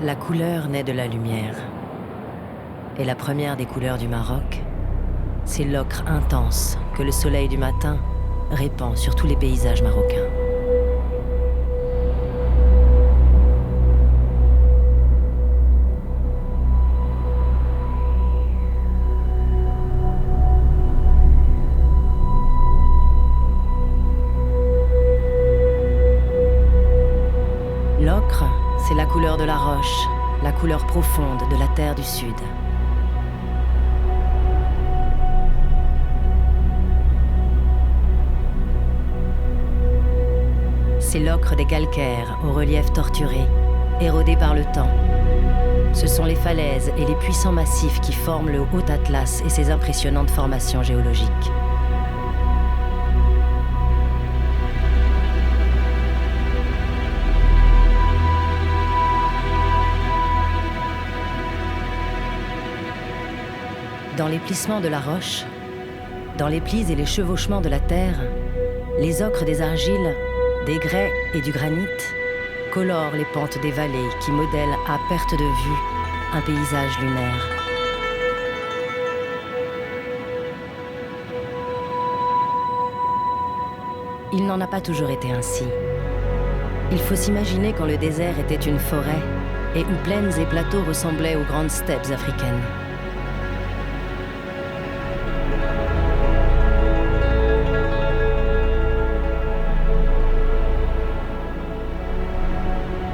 La couleur naît de la lumière. Et la première des couleurs du Maroc, c'est l'ocre intense que le soleil du matin répand sur tous les paysages marocains. L'ocre, c'est la couleur de la roche, la couleur profonde de la terre du Sud. C'est l'ocre des calcaires au relief torturé, érodé par le temps. Ce sont les falaises et les puissants massifs qui forment le Haut Atlas et ses impressionnantes formations géologiques. Dans les plissements de la roche, dans les plis et les chevauchements de la terre, les ocres des argiles, des grès et du granit colorent les pentes des vallées qui modèlent à perte de vue un paysage lunaire. Il n'en a pas toujours été ainsi. Il faut s'imaginer quand le désert était une forêt et où plaines et plateaux ressemblaient aux grandes steppes africaines.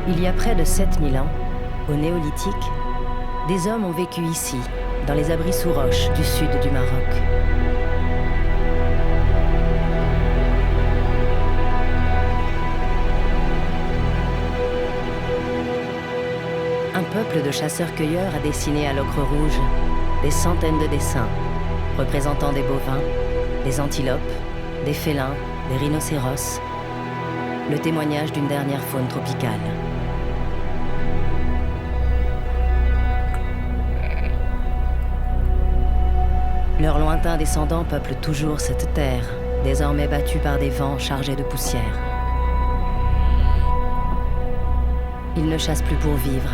Il y a près de 7000 ans, au Néolithique, des hommes ont vécu ici, dans les abris sous roches du sud du Maroc. Un peuple de chasseurs-cueilleurs a dessiné à l'ocre rouge des centaines de dessins représentant des bovins, des antilopes, des félins, des rhinocéros, le témoignage d'une dernière faune tropicale. Leurs lointains descendants peuplent toujours cette terre, désormais battue par des vents chargés de poussière. Ils ne chassent plus pour vivre.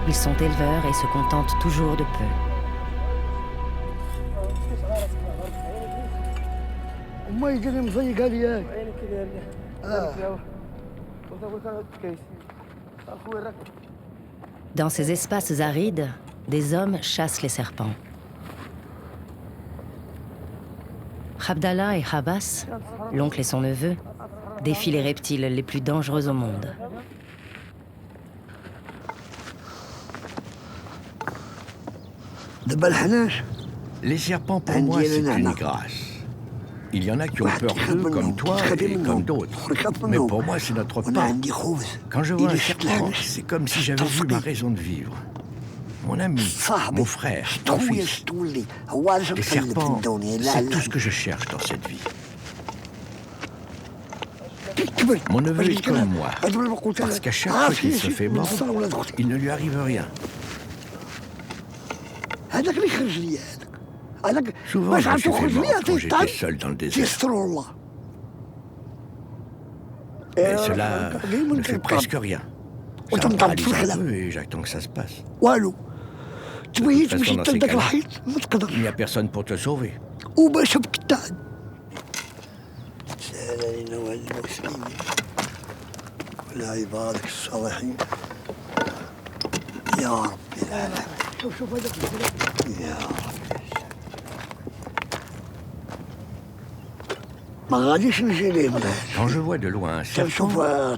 Ils sont éleveurs et se contentent toujours de peu. Dans ces espaces arides, des hommes chassent les serpents. Abdallah et Habas, l'oncle et son neveu, défient les reptiles les plus dangereux au monde. Les serpents, pour moi, c'est une grâce. Il y en a qui ont peur d'eux, comme toi et comme d'autres. Mais pour moi, c'est notre pain. Quand je vois un serpent, c'est comme si j'avais vu ma raison de vivre. Mon ami, mon frère, mon fils. Les serpents, c'est tout ce que je cherche dans cette vie. Mon neveu est comme moi, parce qu'à chaque fois qu'il se fait mordre, il ne lui arrive rien. Souvent, je me suis fait mordre quand j'étais seul dans le désert. Mais cela ne fait presque rien. Ça me paralyse un peu et j'attends que ça se passe. De toute façon, dans ces cas-là, il n'y a personne pour te sauver. Quand je vois de loin un serpent,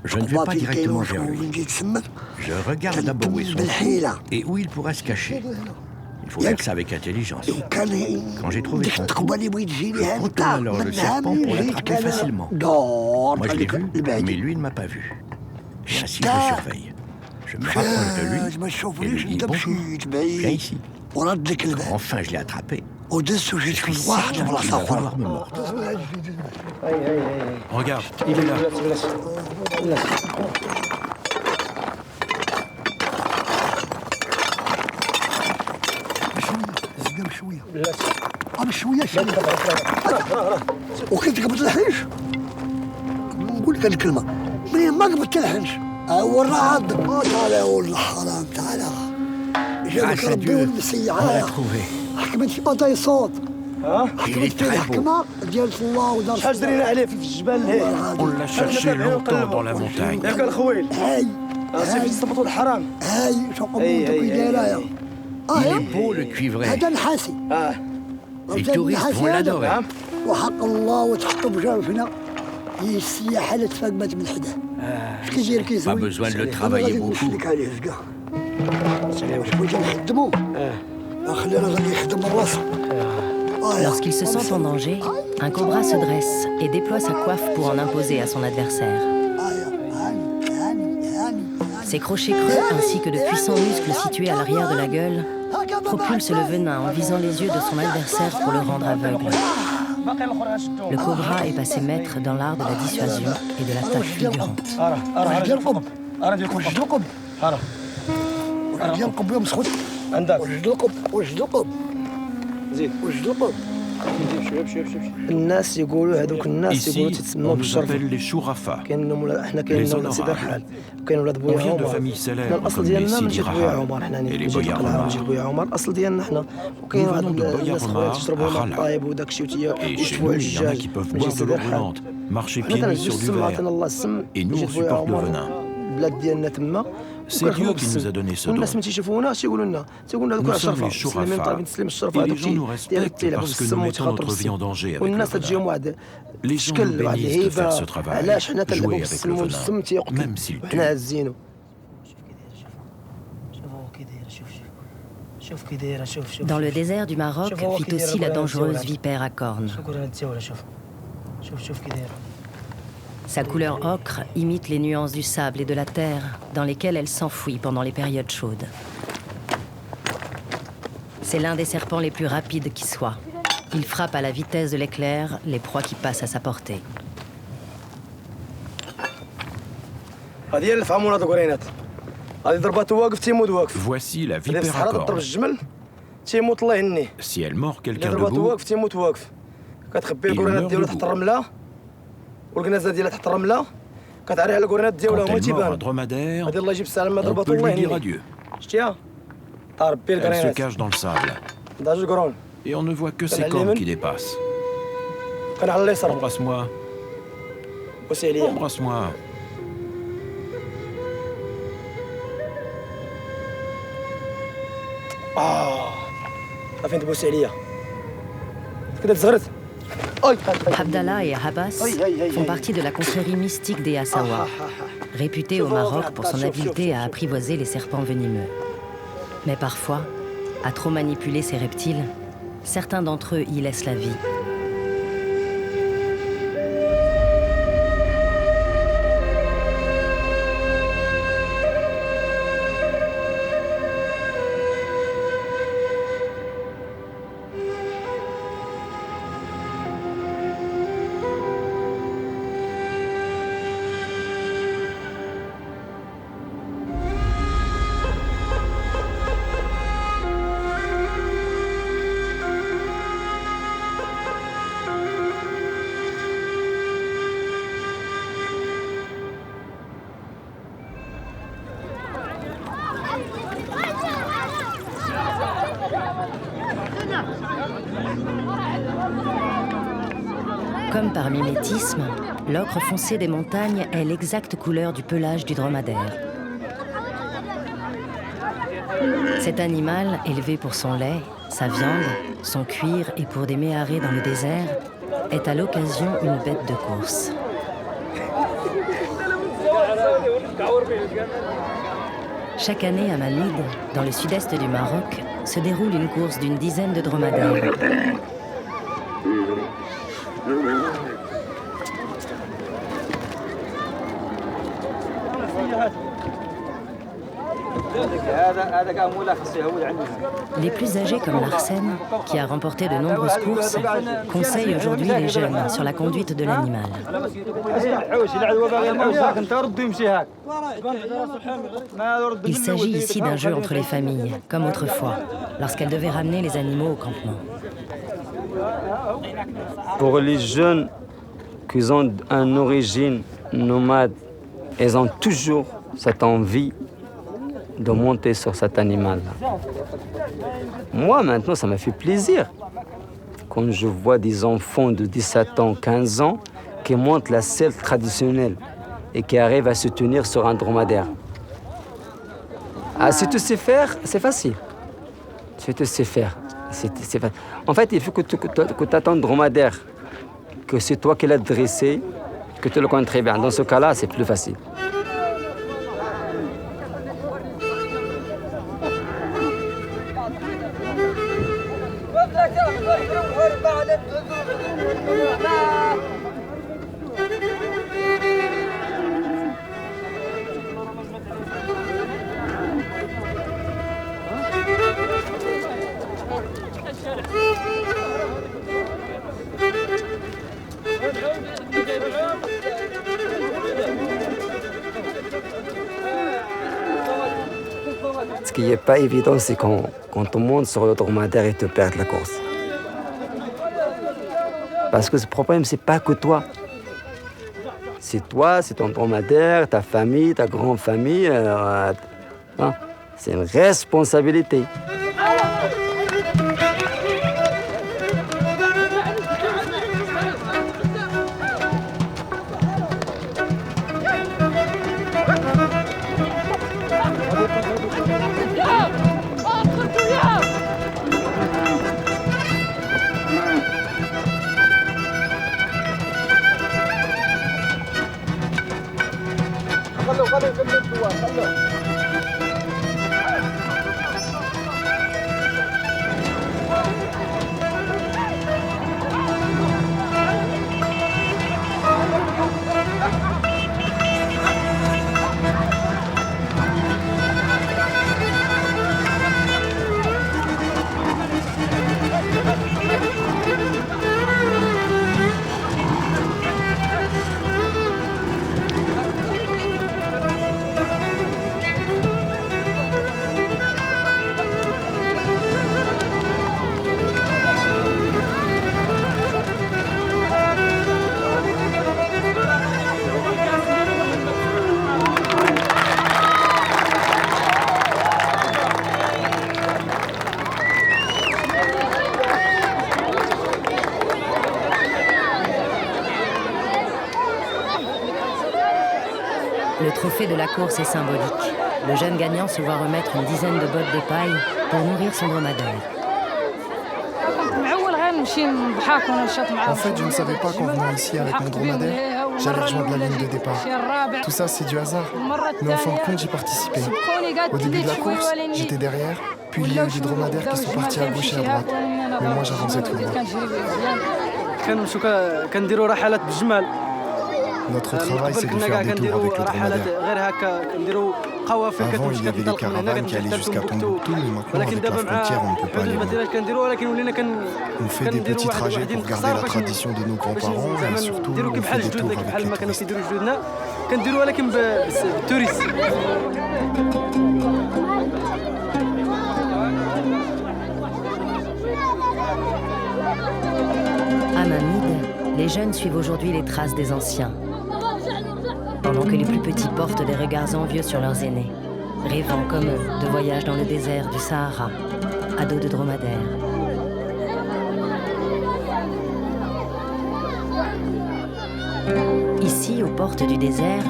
je ne vais pas directement vers lui. Je regarde d'abord où est son trou et où il pourra se cacher. Il faut faire ça avec intelligence. Quand j'ai trouvé son trou, je contourne alors le serpent pour l'attraper facilement. Moi je l'ai vu, mais lui ne m'a pas vu. Et ainsi je le surveille. Je me rapproche de lui et lui dis bonjour, viens ici. Quand enfin je l'ai attrapé, je suis certain qu'il va vouloir me mordre. Regarde, il est là. وكنت قبل الحنش نقول لك الكلمه ملي ما قبلت الحنش Grâce à Dieu, on l'a trouvé. Il est très beau. On l'a cherché longtemps dans la montagne. Il est beau, le cuivré. Les touristes vont l'adorer. Pas besoin de le travailler beaucoup. Lorsqu'il se sent en danger, un cobra se dresse et déploie sa coiffe pour en imposer à son adversaire. Ses crochets creux ainsi que de puissants muscles situés à l'arrière de la gueule propulsent le venin en visant les yeux de son adversaire pour le rendre aveugle. Le cobra est passé maître dans l'art de la dissuasion et de l'attaque fulgurante. Ici, on nous appelle les Shurafa, les honorables. On vient de familles célèbres comme les Sidi Rahab et les Boya Omar. Nous venons de Boya Omar à Khala. Et chez nous, il y en a qui peuvent boire de l'eau brûlante, marcher pieds nus sur du verre. Et nous, on supporte le venin. C'est Dieu qui nous a donné ce don. Nous sommes les Shurafa, et les gens nous respectent parce que nous mettons notre vie en danger avec le venin. Les gens nous bénissent de faire ce travail, jouer avec le venin, même s'il tue. Dans le désert du Maroc vit aussi la dangereuse vipère à cornes. Sa couleur ocre imite les nuances du sable et de la terre dans lesquelles elle s'enfouit pendant les périodes chaudes. C'est l'un des serpents les plus rapides qui soit. Il frappe à la vitesse de l'éclair les proies qui passent à sa portée. Voici la vipère à cornes. Si elle mord quelqu'un debout, il meurt debout. Quand elle mord un dromadaire, on peut lui dire adieu. Elle se cache dans le sable. Et on ne voit que ses cornes qui dépassent. Embrasse-moi. Embrasse-moi. Abdallah et Abbas font partie de la confrérie mystique des Assawa, réputée au Maroc pour son habileté à apprivoiser les serpents venimeux. Mais parfois, à trop manipuler ces reptiles, certains d'entre eux y laissent la vie. Comme par mimétisme, l'ocre foncé des montagnes est l'exacte couleur du pelage du dromadaire. Cet animal, élevé pour son lait, sa viande, son cuir et pour des méharées dans le désert, est à l'occasion une bête de course. Chaque année à Mamid, dans le sud-est du Maroc, se déroule une course d'une dizaine de dromadaires. Les plus âgés comme Larsen, qui a remporté de nombreuses courses, conseillent aujourd'hui les jeunes sur la conduite de l'animal. Il s'agit ici d'un jeu entre les familles, comme autrefois, lorsqu'elles devaient ramener les animaux au campement. Pour les jeunes qui ont une origine nomade, ils ont toujours cette envie de monter sur cet animal-là. Moi, maintenant, ça m'a fait plaisir. Quand je vois des enfants de 17 ans, 15 ans, qui montent la selle traditionnelle et qui arrivent à se tenir sur un dromadaire. Ah, si tu sais faire, c'est facile. Si tu sais faire, c'est facile. En fait, il faut que tu aies ton dromadaire, que c'est toi qui l'as dressé, que tu le connais très bien. Dans ce cas-là, c'est plus facile. Ce qui n'est pas évident, c'est quand on monte sur le dromadaire et te perd la course. Parce que ce problème, c'est pas que toi. C'est toi, c'est ton dromadaire, ta famille, ta grande famille. Hein? C'est une responsabilité. Le trophée de la course est symbolique. Le jeune gagnant se voit remettre une dizaine de bottes de paille pour nourrir son dromadaire. En fait, je ne savais pas qu'en venant ici avec mon dromadaire, j'allais rejoindre la ligne de départ. Tout ça, c'est du hasard. Mais en fin de compte, j'y participais. Au début de la course, j'étais derrière, puis il y a eu des dromadaires qui sont partis à gauche et à droite. Mais moi, j'avançais tout droit. Notre travail, c'est de faire des tours avec le dromadaire. Avant, il y avait des caravanes qui allaient jusqu'à Tombouctou, mais maintenant, avec la frontière, on ne peut pas aller loin. On fait des petits trajets pour garder la tradition de nos grands-parents, et surtout, on fait des tours avec les touristes. À Mamid, les jeunes suivent aujourd'hui les traces des anciens, pendant que les plus petits portent des regards envieux sur leurs aînés, rêvant comme eux de voyages dans le désert du Sahara, à dos de dromadaire. Ici, aux portes du désert,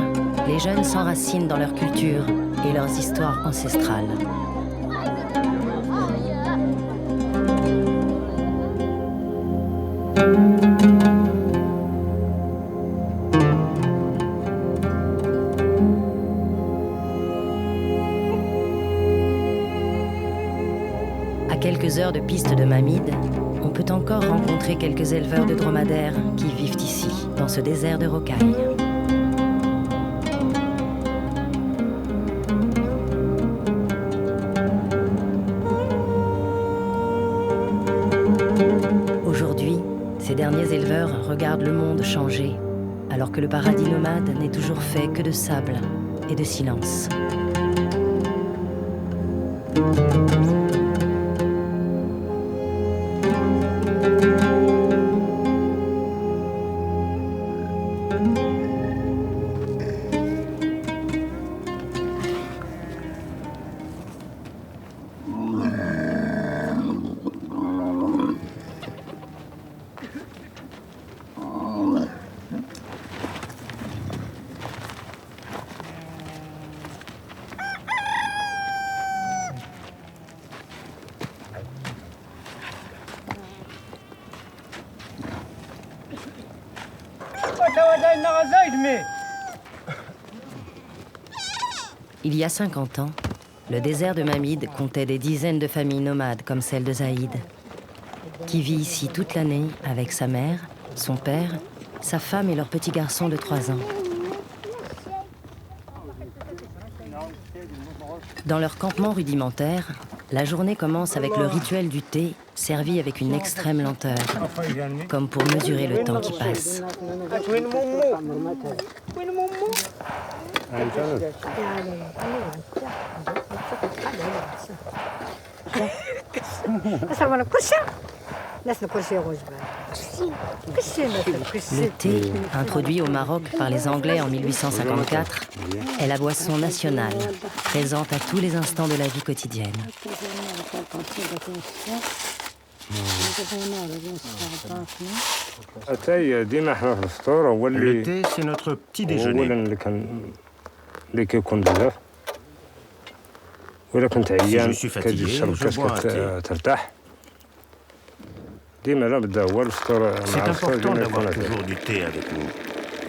les jeunes s'enracinent dans leur culture et leurs histoires ancestrales. À quelques heures de piste de Mamid, on peut encore rencontrer quelques éleveurs de dromadaires qui vivent ici, dans ce désert de rocailles. Aujourd'hui, ces derniers éleveurs regardent le monde changer, alors que le paradis nomade n'est toujours fait que de sable et de silence. Il y a 50 ans, le désert de Mamid comptait des dizaines de familles nomades comme celle de Zaïd, qui vit ici toute l'année avec sa mère, son père, sa femme et leur petit garçon de 3 ans. Dans leur campement rudimentaire, la journée commence avec le rituel du thé, servi avec une extrême lenteur, comme pour mesurer le temps qui passe. Le thé, introduit au Maroc par les Anglais en 1854, est la boisson nationale, présente à tous les instants de la vie quotidienne. Le thé, c'est notre petit déjeuner. Si je suis fatigué, je bois un thé. C'est important d'avoir toujours du thé avec nous.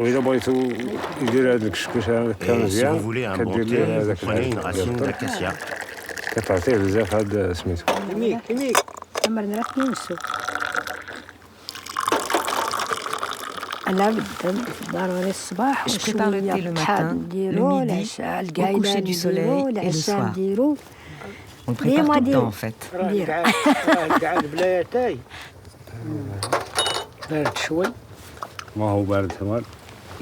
Et si vous voulez un bon thé, vous prenez une racine d'acacia. Je prépare le thé le matin, le midi, au coucher du soleil et le soir. On le prépare tout le temps, en fait. بارد شوي ما هو بارد تمام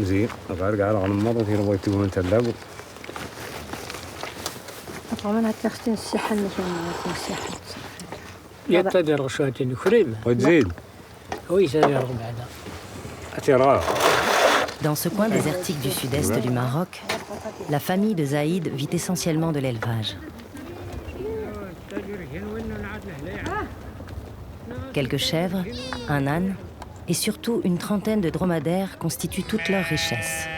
زين غير على غنمض كي بغيت تقول انت اللعب طبعا هتختن السحن مثلا السحن يا تدير شوية كريم وتزيد وي تدير بعدا اتيرا. Dans ce coin désertique du sud-est du Maroc, la famille de Zaïd vit essentiellement de l'élevage. Quelques chèvres, un âne et surtout une trentaine de dromadaires constituent toute leur richesse.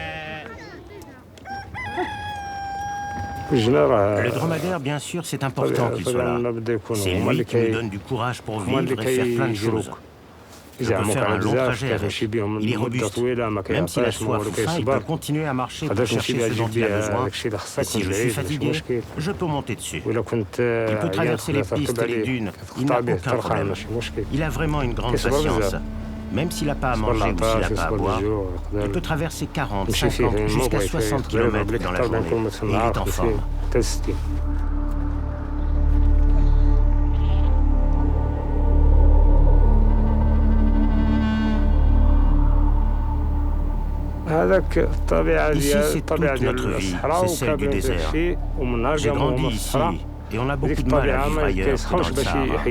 Le dromadaire, bien sûr, c'est important qu'il soit là. C'est lui qui nous donne du courage pour vivre et faire plein de choses. Je peux faire un long trajet avec. Il est robuste. Même s'il a soif ou faim, il peut continuer à marcher pour chercher ce dont il a besoin. Et si je suis fatigué, je peux monter dessus. Il peut traverser les pistes et les dunes. Il n'a aucun problème. Il a vraiment une grande patience. Même s'il n'a pas à manger ou s'il n'a pas à boire, il peut traverser 40, 50, jusqu'à 60 km dans la journée. Et il est en forme. Ici, c'est toute notre vie, c'est celle du désert. J'ai grandi ici et on a beaucoup de mal à vivre ailleurs que dans le Sahara,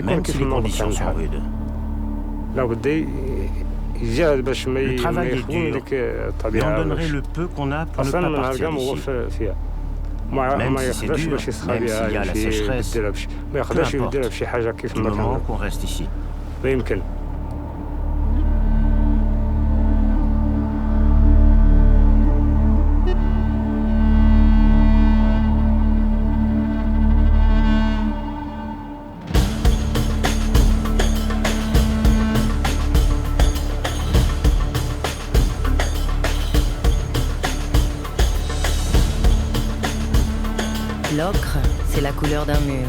même si les conditions sont rudes. Le travail est dur, mais on donnerait le peu qu'on a pour ne pas partir d'ici. Même si c'est dur, même s'il y a la sécheresse, peu importe, du moment qu'on reste ici. L'ocre, c'est la couleur d'un mur,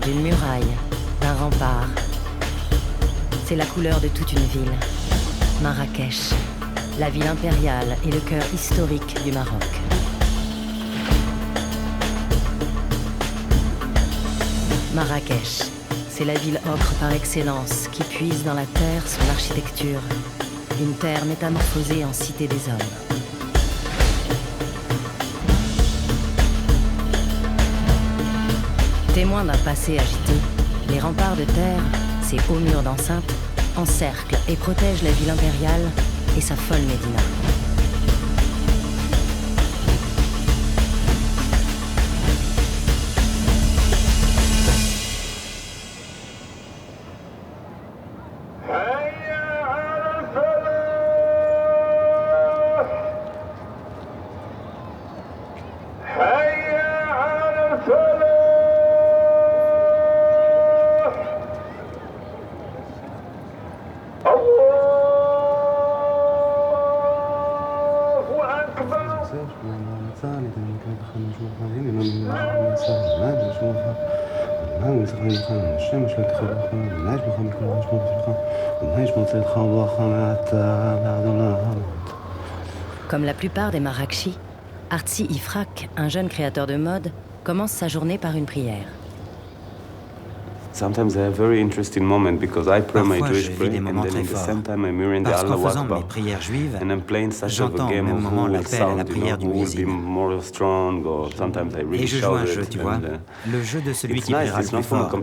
d'une muraille, d'un rempart. C'est la couleur de toute une ville. Marrakech, la ville impériale et le cœur historique du Maroc. Marrakech, c'est la ville ocre par excellence qui puise dans la terre son architecture. Une terre métamorphosée en cité des hommes. Témoins d'un passé agité, les remparts de terre, ces hauts murs d'enceinte, encerclent et protègent la ville impériale et sa folle Médina. Comme la plupart des Marrakchis, Artsi Ifrak, un jeune créateur de mode, commence sa journée par une prière. Parfois, je vis des moments très forts, parce qu'en faisant mes prières juives, j'entends au même moment l'appel à la prière du muezzin. Et je joue un jeu, tu vois, le jeu de celui qui priera le plus fort.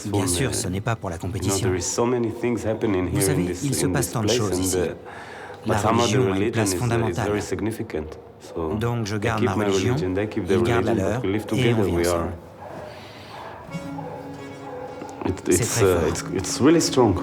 Bien sûr, ce n'est pas pour la compétition. Vous savez, il se passe tant de choses ici. La religion a une place fondamentale. Donc je garde ma religion, ils gardent la leur, et on vit ensemble. C'est très fort. It's really strong.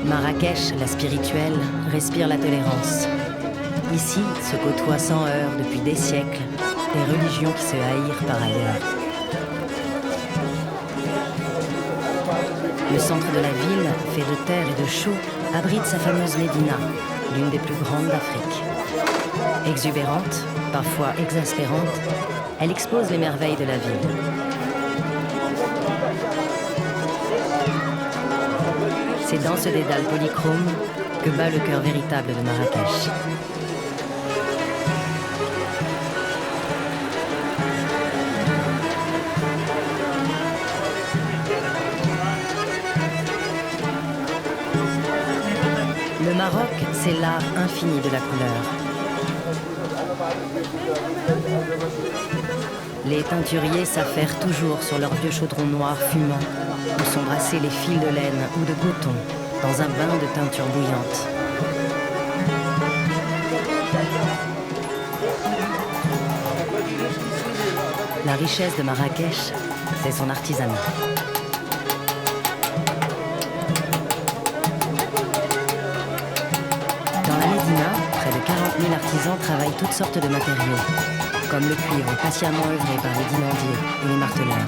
Marrakech, la spirituelle, respire la tolérance. Ici se côtoient sans heurts depuis des siècles des religions qui se haïrent par ailleurs. Le centre de la ville, fait de terre et de chaux, abrite sa fameuse Médina, l'une des plus grandes d'Afrique. Exubérante, parfois exaspérante, elle expose les merveilles de la ville. C'est dans ce dédale polychrome que bat le cœur véritable de Marrakech. Le Maroc, c'est l'art infini de la couleur. Les teinturiers s'affairent toujours sur leurs vieux chaudrons noirs fumants, où sont brassés les fils de laine ou de coton, dans un bain de teinture bouillante. La richesse de Marrakech, c'est son artisanat. Près de 40 000 artisans travaillent toutes sortes de matériaux, comme le cuivre patiemment œuvré par les guinandiers et les marteleurs.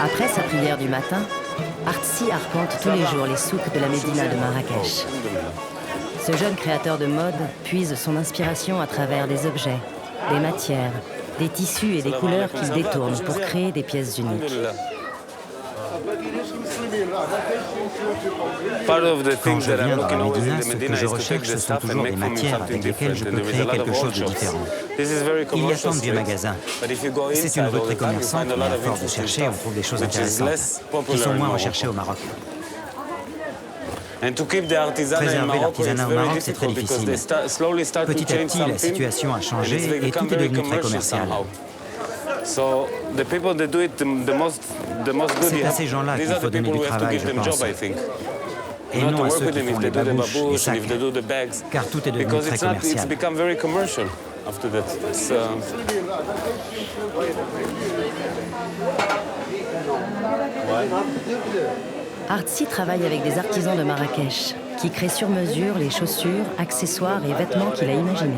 Après sa prière du matin, Artsi arpente tous les jours les souks de la Médina de Marrakech. Ce jeune créateur de mode puise son inspiration à travers des objets, des matières, des tissus et des couleurs qu'il détourne pour créer des pièces uniques. Quand je viens dans la Médina, ce que je recherche, ce sont toujours des matières avec lesquelles je peux créer quelque chose de différent. Il y a tant de vieux magasins. C'est une rue très commerçante, mais à force de chercher, on trouve des choses intéressantes, qui sont moins recherchées au Maroc. Préserver l'artisanat au Maroc, c'est très difficile. Petit à petit, la situation a changé et tout est devenu très commercial. C'est à ces gens-là qu'il faut donner du travail, je pense. Et non à ceux qui font les babouches, les sacs, car tout est devenu très commercial. Artsi travaille avec des artisans de Marrakech qui créent sur mesure les chaussures, accessoires et vêtements qu'il a imaginés.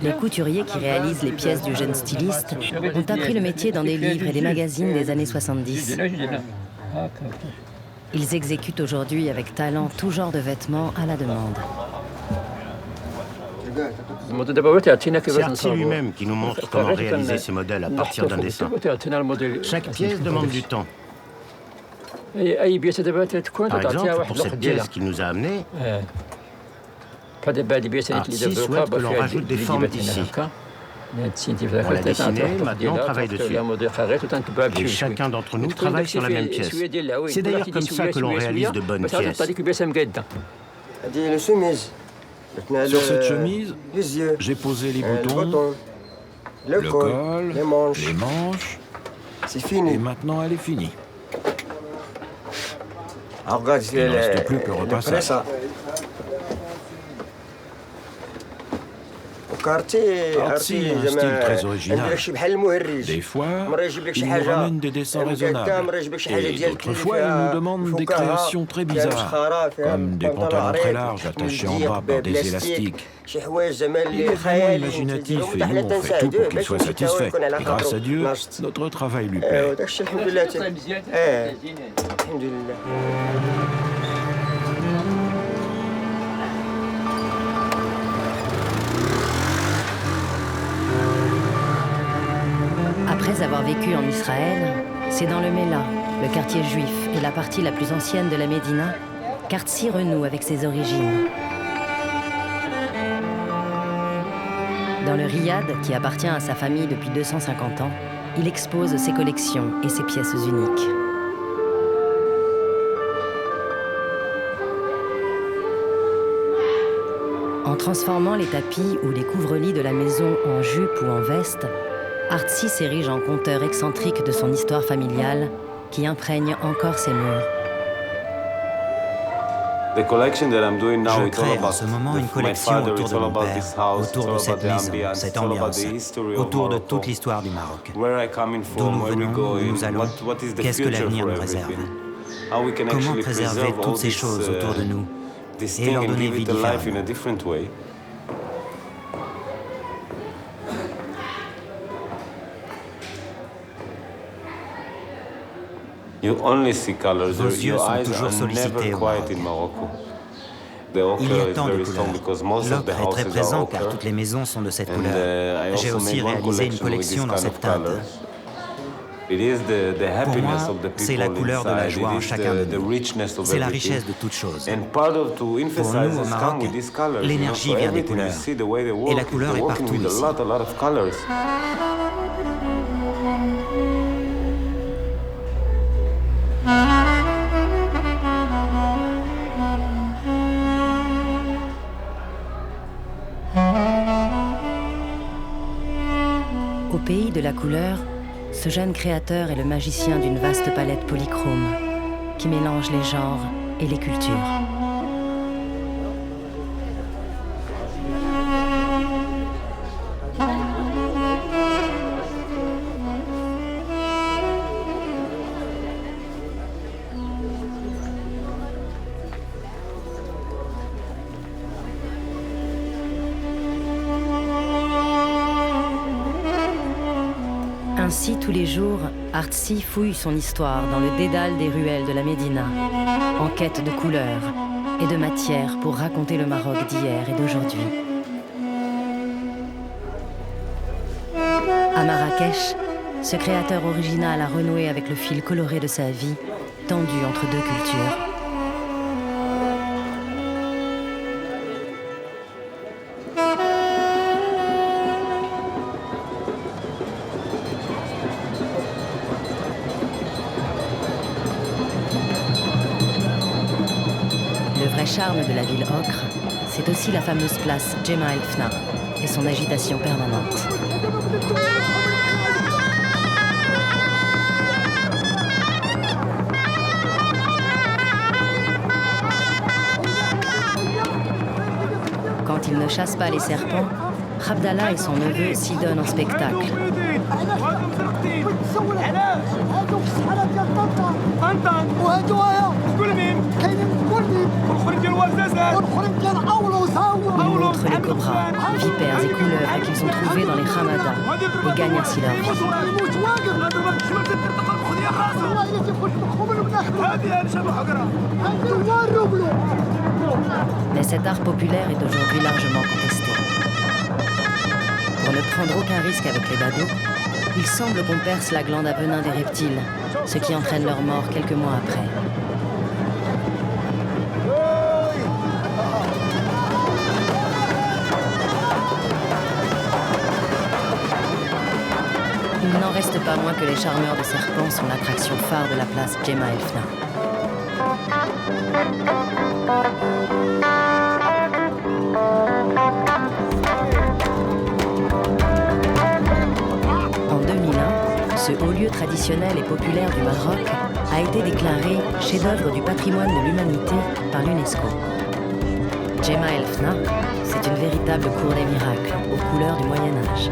Les couturiers qui réalisent les pièces du jeune styliste ont appris le métier dans des livres et des magazines des années 70. Ils exécutent aujourd'hui avec talent tout genre de vêtements à la demande. C'est Artsi lui-même qui nous montre comment réaliser ces modèles à partir d'un dessin. Chaque pièce demande du temps. Par exemple, pour cette pièce qu'il nous a amenée, Artsi souhaite que l'on rajoute des formes ici. On l'a dessiné, maintenant on travaille dessus. Et chacun d'entre nous travaille sur la même pièce. C'est d'ailleurs comme ça que l'on réalise de bonnes pièces. Sur cette chemise, j'ai posé les boutons, le col, les manches, et maintenant elle est finie. Il ne reste plus que le repassage. Artsy a un style très original. Des fois, il nous ramène des dessins raisonnables. Et d'autres fois, il nous demande des créations très bizarres, comme des pantalons très larges attachés en bas par des élastiques. Il est vraiment imaginatif et nous, on fait tout pour qu'il soit satisfait. Et grâce à Dieu, notre travail lui plaît. Après avoir vécu en Israël, c'est dans le Mela, le quartier juif et la partie la plus ancienne de la Médina, qu'Artsy renoue avec ses origines. Dans le riad, qui appartient à sa famille depuis 250 ans, il expose ses collections et ses pièces uniques. En transformant les tapis ou les couvre-lits de la maison en jupe ou en veste, Artsy s'érige en conteur excentrique de son histoire familiale qui imprègne encore ses murs. Je crée en ce moment une collection autour de mon père, autour de cette maison, cette ambiance, autour de toute l'histoire du Maroc. D'où nous venons, où nous allons, qu'est-ce que l'avenir nous réserve? Comment préserver toutes ces choses autour de nous et leur donner vie différente? Vos yeux sont toujours sollicités au Maroc. Il y a tant de couleurs. L'ocre est très présent car toutes les maisons sont de cette couleur. J'ai aussi réalisé une collection dans cette teinte. Pour moi, c'est la couleur de la joie en chacun de nous. C'est la richesse de toute chose. Pour nous, au Maroc, l'énergie vient des couleurs. Et la couleur est partout ici. Au pays de la couleur, ce jeune créateur est le magicien d'une vaste palette polychrome qui mélange les genres et les cultures. Ainsi, tous les jours, Artsy fouille son histoire dans le dédale des ruelles de la Médina, en quête de couleurs et de matière pour raconter le Maroc d'hier et d'aujourd'hui. À Marrakech, ce créateur original a renoué avec le fil coloré de sa vie, tendu entre deux cultures. Le charme de la ville ocre, c'est aussi la fameuse place Jemaa el-Fna et son agitation permanente. Quand il ne chasse pas les serpents, Abdallah et son neveu s'y donnent en spectacle. Ils montrent les cobras, vipères et couleuvres qu'ils ont trouvés dans les ramadas et gagnent ainsi leur vie. Mais cet art populaire est aujourd'hui largement contesté. Pour ne prendre aucun risque avec les badauds, il semble qu'on perce la glande à venin des reptiles, ce qui entraîne leur mort quelques mois après. Il n'en reste pas moins que les charmeurs de serpents sont l'attraction phare de la place Jemaa el-Fna. En 2001, Ce haut lieu traditionnel et populaire du Maroc a été déclaré chef-d'œuvre du patrimoine de l'humanité par l'UNESCO. Djema El Fna, c'est une véritable cour des miracles aux couleurs du Moyen-Âge.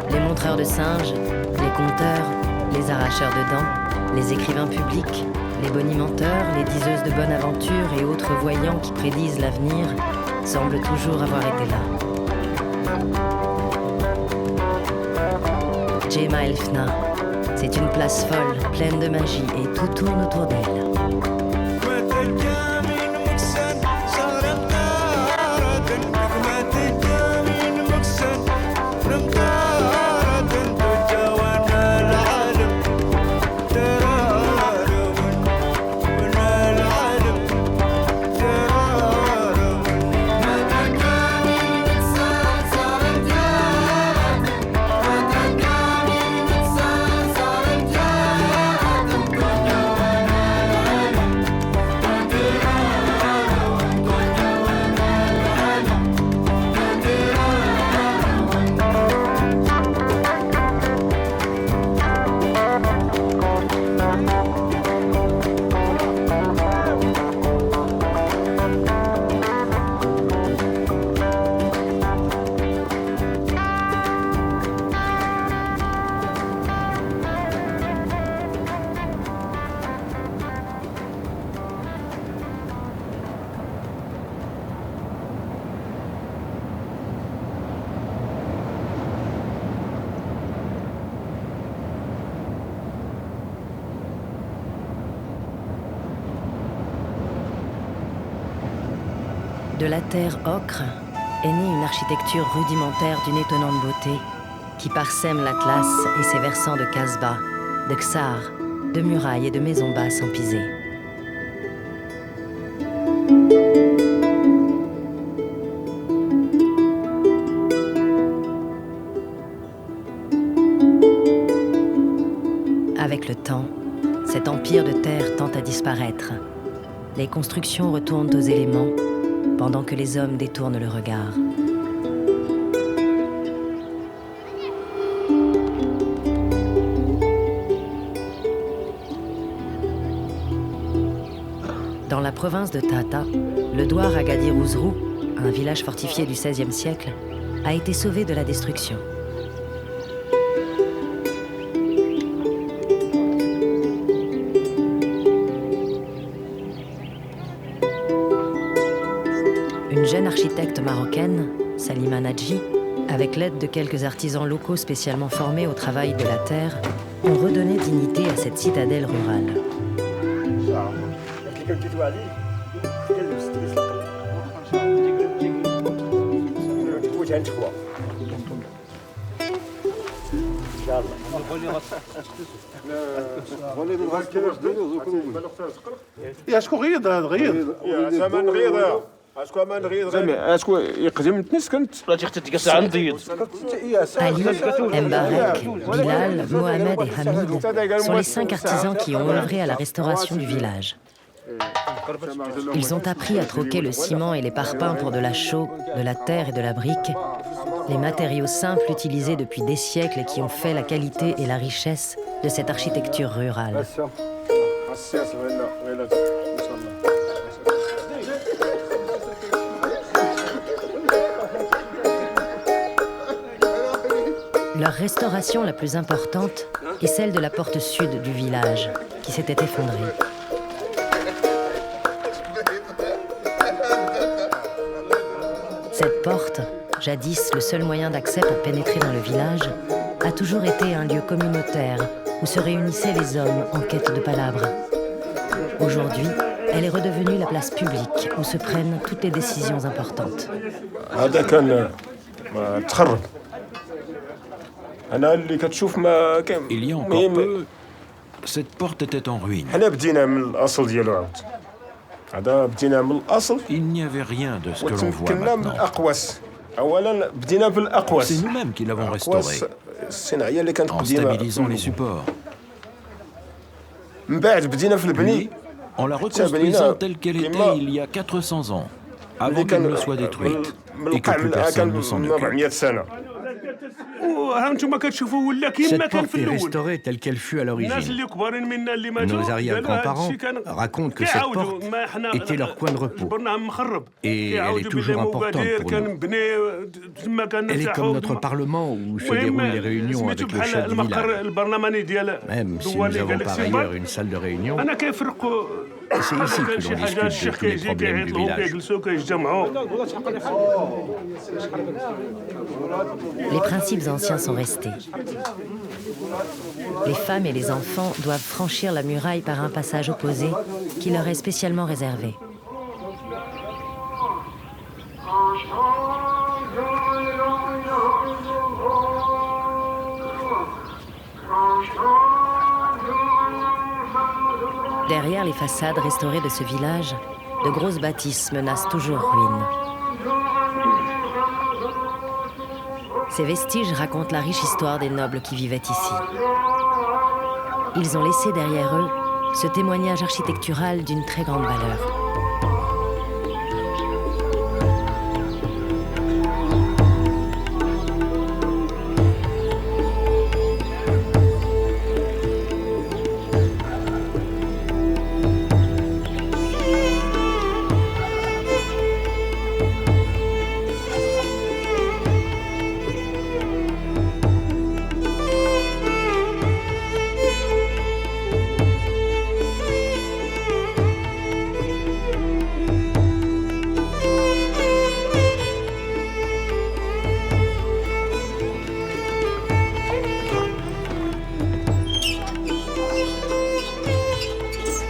Les montreurs de singes, les conteurs, les arracheurs de dents, les écrivains publics, les bonimenteurs, les diseuses de bonne aventure et autres voyants qui prédisent l'avenir semblent toujours avoir été là. Djema El Fna, c'est une place folle, pleine de magie et tout tourne autour d'elle. De la terre ocre est née une architecture rudimentaire d'une étonnante beauté qui parsème l'Atlas et ses versants de Casbah, de Ksar, de murailles et de maisons basses empisées. Avec le temps, cet empire de terre tend à disparaître. Les constructions retournent aux éléments, pendant que les hommes détournent le regard. Dans la province de Tata, le douar Agadir Ouzrou, un village fortifié du XVIe siècle, a été sauvé de la destruction. Une jeune architecte marocaine, Salima Nadji, avec l'aide de quelques artisans locaux spécialement formés au travail de la terre, ont redonné dignité à cette citadelle rurale. Ali, Mbarek, Bilal, Mohamed et Hamid sont les 5 artisans qui ont œuvré à la restauration du village. Ils ont appris à troquer le ciment et les parpaings pour de la chaux, de la terre et de la brique, les matériaux simples utilisés depuis des siècles et qui ont fait la qualité et la richesse de cette architecture rurale. Leur restauration la plus importante est celle de la porte sud du village, qui s'était effondrée. Cette porte, jadis le seul moyen d'accès pour pénétrer dans le village, a toujours été un lieu communautaire où se réunissaient les hommes en quête de palabres. Aujourd'hui, elle est redevenue la place publique où se prennent toutes les décisions importantes. Il y a encore peu, cette porte était en ruine. Il n'y avait rien de ce que l'on voit maintenant. C'est nous-mêmes qui l'avons restauré, en stabilisant les supports. Puis, en la reconstruisant telle qu'elle était il y a 400 ans, avant qu'elle ne soit détruite et que plus personne ne s'en occupe. Cette porte est restaurée telle qu'elle fut à l'origine. Nos arrière-grands-parents racontent que cette porte était leur coin de repos. Et elle est toujours importante pour nous. Elle est comme notre parlement où se déroulent les réunions avec le chef du village. Même si nous avons par ailleurs une salle de réunion, c'est ici que l'on discute de tous les problèmes du village. Les principes anciens sont restés. Les femmes et les enfants doivent franchir la muraille par un passage opposé qui leur est spécialement réservé. Derrière les façades restaurées de ce village, de grosses bâtisses menacent toujours ruines. Ces vestiges racontent la riche histoire des nobles qui vivaient ici. Ils ont laissé derrière eux ce témoignage architectural d'une très grande valeur.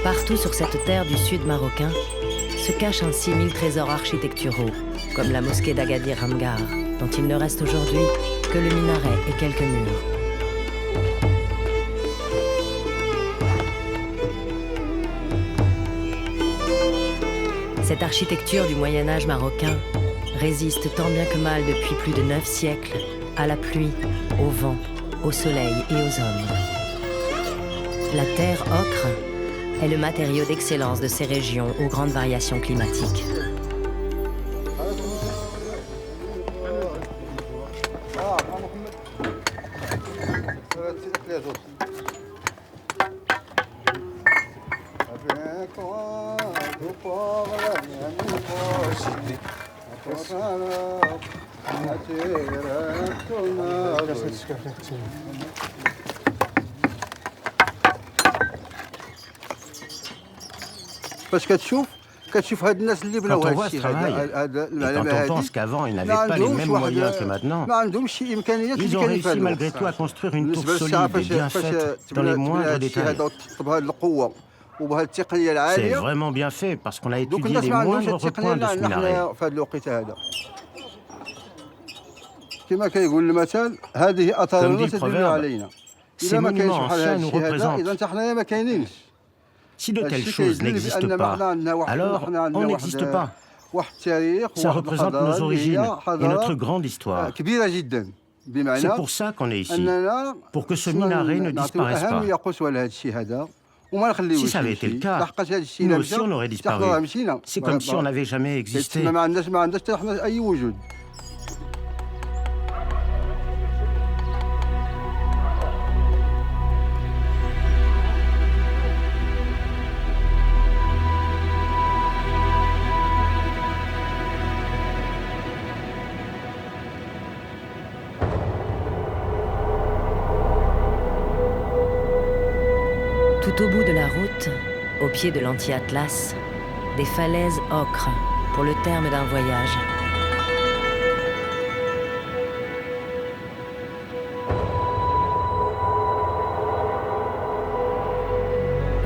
Partout sur cette terre du sud marocain se cachent ainsi 1000 trésors architecturaux, comme la mosquée d'Agadir Hamgar, dont il ne reste aujourd'hui que le minaret et quelques murs. Cette architecture du Moyen-Âge marocain résiste tant bien que mal depuis plus de 9 siècles à la pluie, au vent, au soleil et aux hommes. La terre ocre est le matériau d'excellence de ces régions aux grandes variations climatiques. Quand on voit ce travail, et quand on pense qu'avant ils n'avaient pas les mêmes moyens que maintenant, ils ont réussi malgré tout à construire une tour solide et bien faite dans les moindres détails. C'est vraiment bien fait parce qu'on a étudié les moindres recoins de ce minaret. Comme dit le proverbe, ces monuments anciens nous représentent. Si de telles choses n'existent pas, alors on n'existe pas. Ça représente nos origines et notre grande histoire. C'est pour ça qu'on est ici, pour que ce minaret ne disparaisse pas. Si ça avait été le cas, nous aussi on aurait disparu. C'est comme si on n'avait jamais existé. Tout au bout de la route, au pied de l'anti-Atlas, des falaises ocres pour le terme d'un voyage.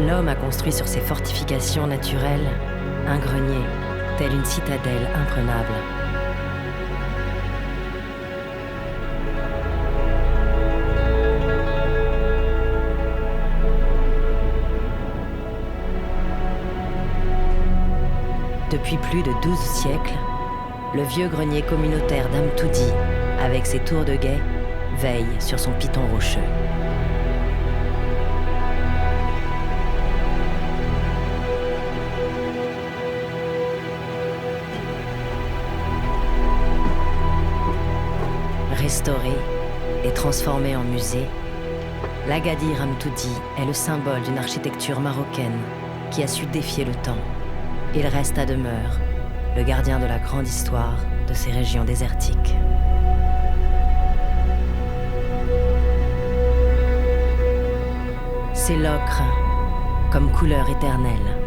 L'homme a construit sur ces fortifications naturelles un grenier, tel une citadelle imprenable. Depuis plus de 12 siècles, le vieux grenier communautaire d'Amtoudi, avec ses tours de guet, veille sur son piton rocheux. Restauré et transformé en musée, l'Agadir Amtoudi est le symbole d'une architecture marocaine qui a su défier le temps. Il reste à demeure le gardien de la grande histoire de ces régions désertiques. C'est l'ocre comme couleur éternelle.